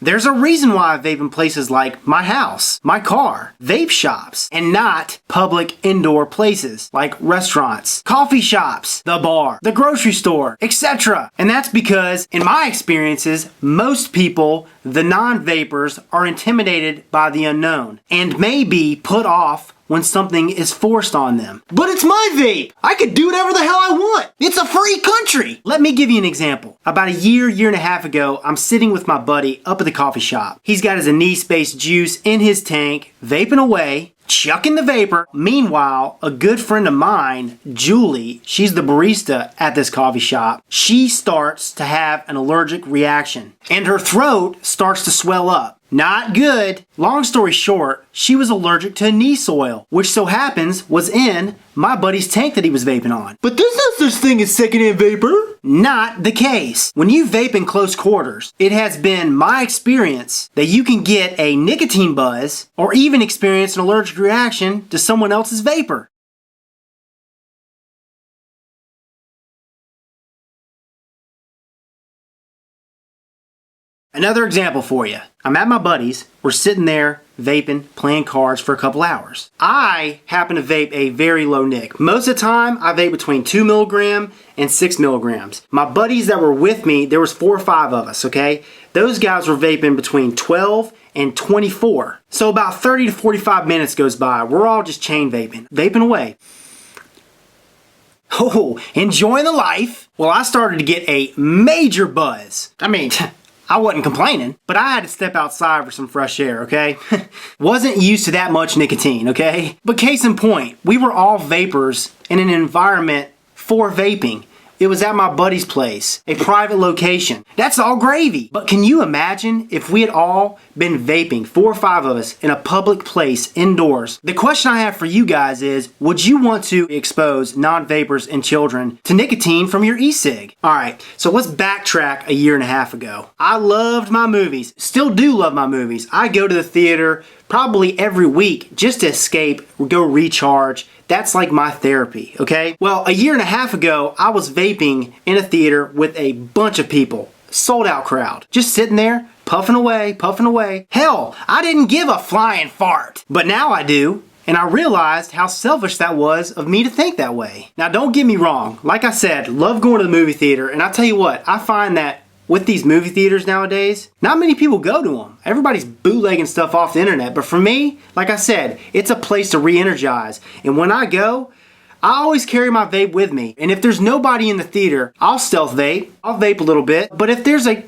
There's a reason why I vape in places like my house, my car, vape shops, and not public indoor places like restaurants, coffee shops, the bar, the grocery store, etc. And that's because, in my experiences, most people, the non-vapers, are intimidated by the unknown and may be put off when something is forced on them. But it's my vape! I could do whatever the hell I want! It's a free country! Let me give you an example. About a year and a half ago, I'm sitting with my buddy up at the coffee shop. He's got his anise-based juice in his tank, vaping away, chucking the vapor. Meanwhile, a good friend of mine, Julie, she's the barista at this coffee shop, she starts to have an allergic reaction and her throat starts to swell up. Not good. Long story short, she was allergic to anise oil, which so happens was in my buddy's tank that he was vaping on. But there's no such thing as secondhand vapor. Not the case. When you vape in close quarters, it has been my experience that you can get a nicotine buzz or even experience an allergic reaction to someone else's vapor. Another example for you. I'm at my buddy's. We're sitting there vaping, playing cards for a couple hours. I happen to vape a very low nic. Most of the time, I vape between 2 milligram and 6 milligrams. My buddies that were with me, there was 4 or 5 of us, okay? Those guys were vaping between 12 and 24. So about 30 to 45 minutes goes by. We're all just chain vaping away. Oh, enjoying the life. Well, I started to get a major buzz. I mean, I wasn't complaining, but I had to step outside for some fresh air, okay? Wasn't used to that much nicotine, okay? But case in point, we were all vapors in an environment for vaping. It was at my buddy's place, a private location. That's all gravy. But can you imagine if we had all been vaping, 4 or 5 of us, in a public place, indoors? The question I have for you guys is, would you want to expose non-vapors and children to nicotine from your e-cig? Alright, so let's backtrack a year and a half ago. I loved my movies, still do love my movies. I go to the theater probably every week just to escape, go recharge. That's like my therapy, okay? Well, a year and a half ago, I was vaping in a theater with a bunch of people. Sold out crowd. Just sitting there, puffing away, puffing away. Hell, I didn't give a flying fart. But now I do. And I realized how selfish that was of me to think that way. Now, don't get me wrong. Like I said, love going to the movie theater. And I tell you what, I find that with these movie theaters nowadays, not many people go to them. Everybody's bootlegging stuff off the internet. But for me, like I said, it's a place to re-energize. And when I go, I always carry my vape with me. And if there's nobody in the theater, I'll stealth vape. I'll vape a little bit. But if there's a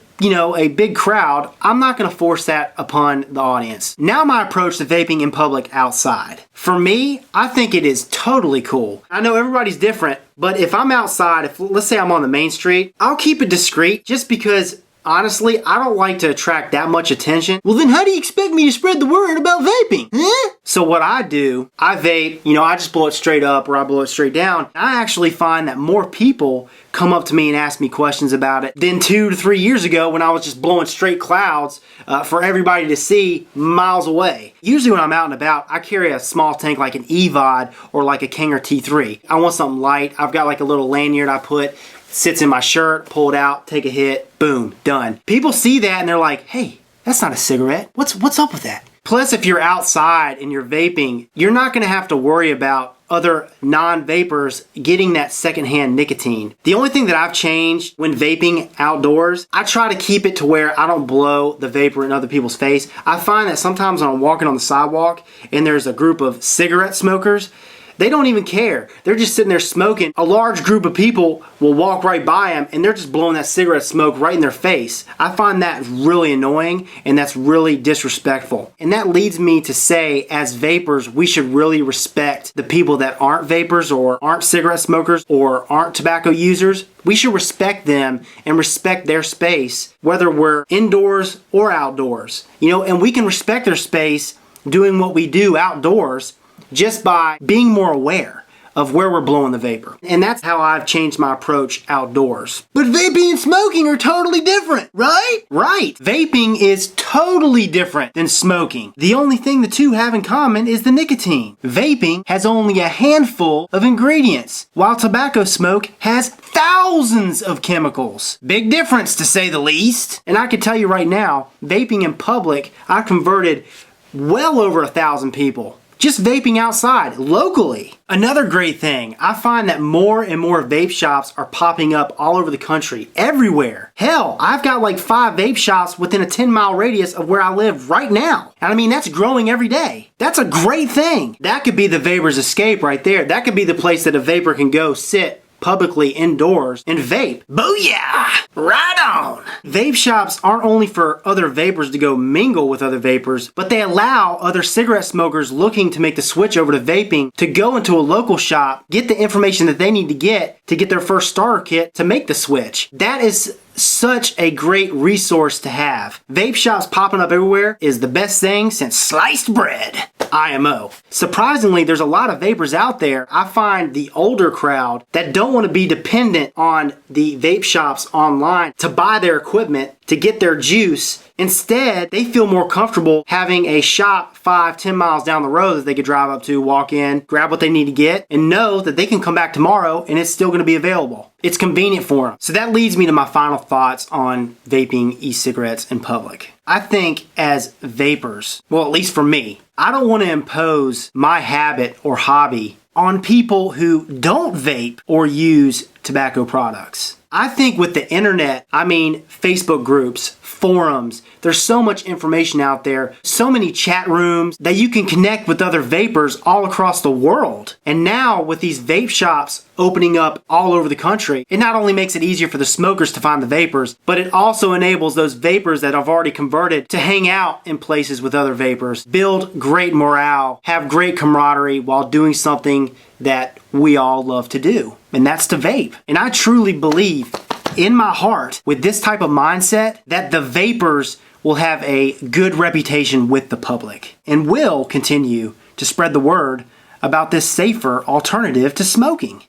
big crowd, I'm not gonna force that upon the audience. Now my approach to vaping in public outside. For me, I think it is totally cool. I know everybody's different, but if I'm outside, if let's say I'm on the main street, I'll keep it discreet just because honestly, I don't like to attract that much attention. Well, then how do you expect me to spread the word about vaping? Huh? So what I do, I vape, I just blow it straight up or I blow it straight down. I actually find that more people come up to me and ask me questions about it than 2 to 3 years ago when I was just blowing straight clouds for everybody to see miles away. Usually when I'm out and about, I carry a small tank like an EVOD or like a Kanger T3. I want something light. I've got like a little lanyard I put, sits in my shirt, pull it out, take a hit, boom, done. People see that and they're like, hey, that's not a cigarette. What's up with that? Plus, if you're outside and you're vaping, you're not gonna have to worry about other non-vapors getting that secondhand nicotine. The only thing that I've changed when vaping outdoors, I try to keep it to where I don't blow the vapor in other people's face. I find that sometimes when I'm walking on the sidewalk and there's a group of cigarette smokers, they don't even care. They're just sitting there smoking. A large group of people will walk right by them and they're just blowing that cigarette smoke right in their face. I find that really annoying and that's really disrespectful. And that leads me to say, as vapors, we should really respect the people that aren't vapors or aren't cigarette smokers or aren't tobacco users. We should respect them and respect their space, whether we're indoors or outdoors. And we can respect their space doing what we do outdoors just by being more aware of where we're blowing the vapor. And that's how I've changed my approach outdoors. But vaping and smoking are totally different, right? Right. Vaping is totally different than smoking. The only thing the two have in common is the nicotine. Vaping has only a handful of ingredients, while tobacco smoke has thousands of chemicals. Big difference, to say the least. And I can tell you right now, vaping in public, I converted well over 1,000 people. Just vaping outside, locally. Another great thing, I find that more and more vape shops are popping up all over the country, everywhere. Hell, I've got like 5 vape shops within a 10-mile radius of where I live right now. And I mean, that's growing every day. That's a great thing. That could be the vapor's escape right there. That could be the place that a vapor can go sit publicly indoors and vape. Booyah! Right on! Vape shops aren't only for other vapors to go mingle with other vapors, but they allow other cigarette smokers looking to make the switch over to vaping to go into a local shop, get the information that they need to get their first starter kit to make the switch. That is such a great resource to have. Vape shops popping up everywhere is the best thing since sliced bread. IMO. Surprisingly, there's a lot of vapors out there. I find the older crowd that don't want to be dependent on the vape shops online to buy their equipment to get their juice. Instead, they feel more comfortable having a shop 5-10 miles down the road that they could drive up to, walk in, grab what they need to get, and know that they can come back tomorrow and it's still going to be available. It's convenient for them. So that leads me to my final thoughts on vaping e-cigarettes in public. I think as vapors, well, at least for me, I don't want to impose my habit or hobby on people who don't vape or use tobacco products. I think with the internet, I mean Facebook groups, forums, there's so much information out there, so many chat rooms that you can connect with other vapors all across the world. And now with these vape shops opening up all over the country, it not only makes it easier for the smokers to find the vapors, but it also enables those vapors that have already converted to hang out in places with other vapors, build great morale, have great camaraderie while doing something that we all love to do, and that's to vape. And I truly believe in my heart, with this type of mindset, that the vapors will have a good reputation with the public and will continue to spread the word about this safer alternative to smoking.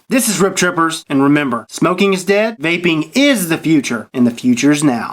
This is RipTrippers, and remember, smoking is dead, vaping is the future, and the future's now.